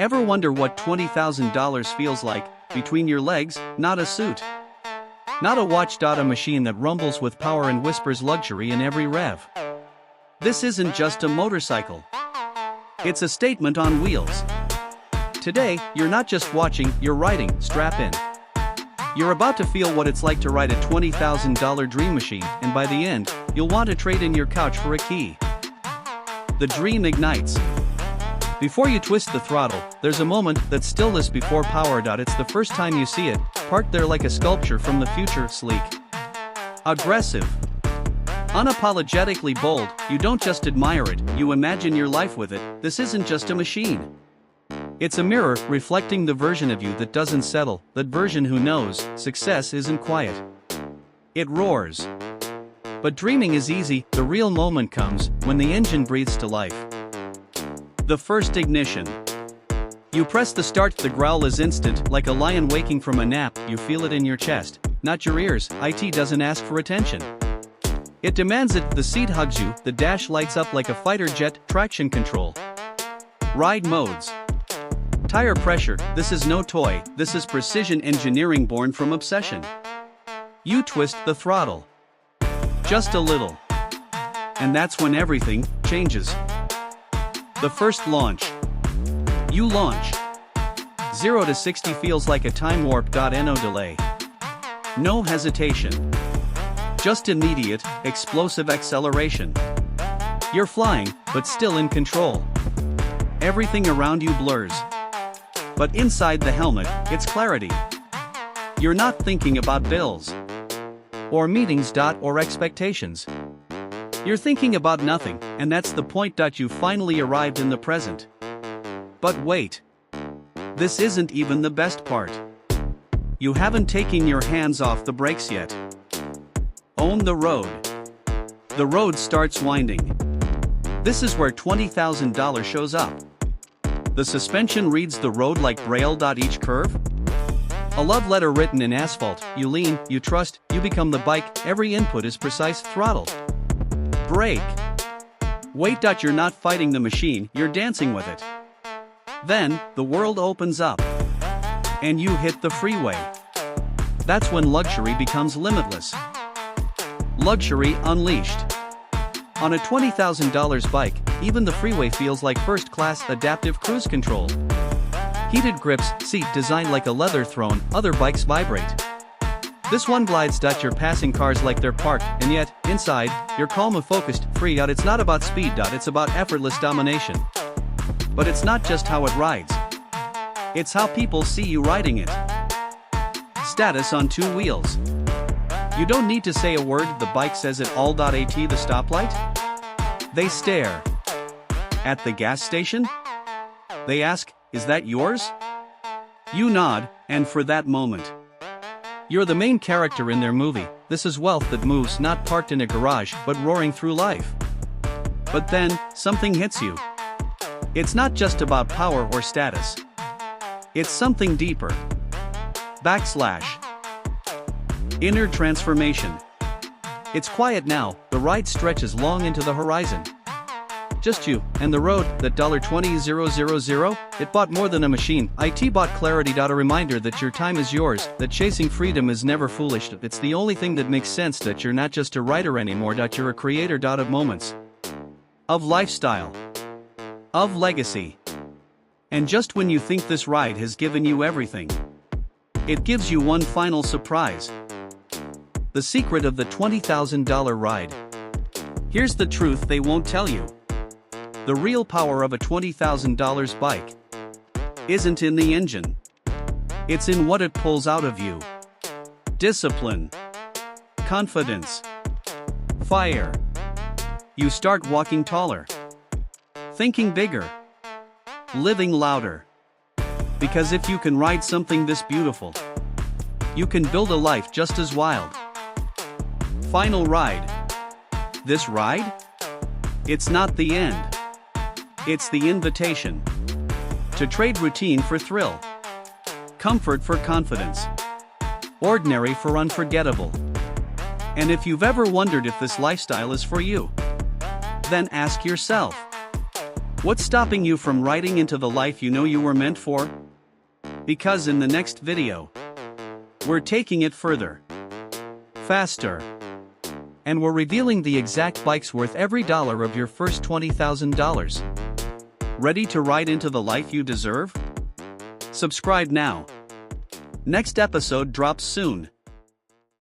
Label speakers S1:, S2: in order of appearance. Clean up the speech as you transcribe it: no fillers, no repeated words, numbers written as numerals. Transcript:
S1: Ever wonder what $20,000 feels like, between your legs? Not a suit. Not a watch. A machine that rumbles with power and whispers luxury in every rev. This isn't just a motorcycle. It's a statement on wheels. Today, you're not just watching, you're riding. Strap in. You're about to feel what it's like to ride a $20,000 dream machine, and by the end, you'll want to trade in your couch for a key. The dream ignites. Before you twist the throttle, there's a moment that's stillness before power. It's the first time you see it, parked there like a sculpture from the future, sleek, aggressive, unapologetically bold. You don't just admire it, you imagine your life with it. This isn't just a machine. It's a mirror, reflecting the version of you that doesn't settle, that version who knows success isn't quiet. It roars. But dreaming is easy. The real moment comes when the engine breathes to life. The first ignition. You press the start, the growl is instant, like a lion waking from a nap. You feel it in your chest, not your ears. It doesn't ask for attention. It demands it. The seat hugs you, the dash lights up like a fighter jet. Traction control. Ride modes. Tire pressure. This is no toy, this is precision engineering born from obsession. You twist the throttle. Just a little. And that's when everything changes. The first launch. You launch. 0 to 60 feels like a time warp. No delay. No hesitation. Just immediate, explosive acceleration. You're flying, but still in control. Everything around you blurs. But inside the helmet, it's clarity. You're not thinking about bills, or meetings, or expectations. You're thinking about nothing, and that's the point. You finally arrived in the present. But wait. This isn't even the best part. You haven't taken your hands off the brakes yet. Own the road. The road starts winding. This is where $20,000 shows up. The suspension reads the road like braille. Each curve? A love letter written in asphalt. You lean, you trust, you become the bike. Every input is precise. Throttle. Brake. Wait. You're not fighting the machine, you're dancing with it. Then, the world opens up. And you hit the freeway. That's when luxury becomes limitless. Luxury unleashed. On a $20,000 bike, even the freeway feels like first-class. Adaptive cruise control. Heated grips, seat designed like a leather throne. Other bikes vibrate. This one glides. You're passing cars like they're parked, and yet, inside, you're calm and focused, free. It's not about speed. It's about effortless domination. But it's not just how it rides. It's how people see you riding it. Status on two wheels. You don't need to say a word, the bike says it all. At the stoplight? They stare. At the gas station? They ask, is that yours? You nod, and for that moment, you're the main character in their movie. This is wealth that moves, not parked in a garage, but roaring through life. But then, something hits you. It's not just about power or status. It's something deeper. Inner transformation. It's quiet now, the ride stretches long into the horizon. Just you, and the road. That $20,000, it bought more than a machine. It bought clarity. A reminder that your time is yours, that chasing freedom is never foolish. It's the only thing that makes sense. That you're not just a rider anymore. You're a creator. Of moments. Of lifestyle. Of legacy. And just when you think this ride has given you everything, it gives you one final surprise. The secret of the $20,000 ride. Here's the truth they won't tell you. The real power of a $20,000 bike isn't in the engine. It's in what it pulls out of you. Discipline. Confidence. Fire. You start walking taller. Thinking bigger. Living louder. Because if you can ride something this beautiful, you can build a life just as wild. Final ride. This ride? It's not the end. It's the invitation. To trade routine for thrill. Comfort for confidence. Ordinary for unforgettable. And if you've ever wondered if this lifestyle is for you, then ask yourself, What's stopping you from riding into the life you know you were meant for? Because in the next video, we're taking it further, faster, and we're revealing the exact bikes worth every dollar of your first $20,000. Ready to ride into the life you deserve? Subscribe now. Next episode drops soon.